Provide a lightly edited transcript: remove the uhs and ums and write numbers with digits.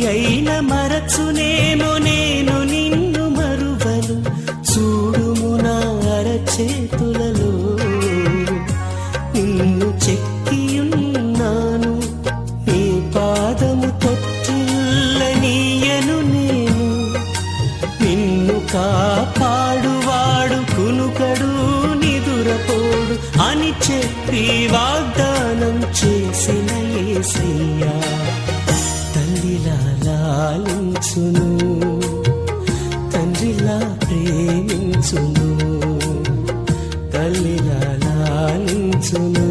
అయిన మరచునేమో నేను నిన్ను మరువను. చూడుము నా అరచేతులలో నిన్ను చెక్కియున్నాను. నీ పాదము తొట్టిల్లనీయను నేను. నిన్ను కాపాడువాడు కునుకడు నిదురపోడు అని చెప్పి వాగ్దానం చేసిన యేసయ్యా తల్లిలా లాలించును, తండ్రిలా ప్రేమించును, తల్లిలా లాలించును.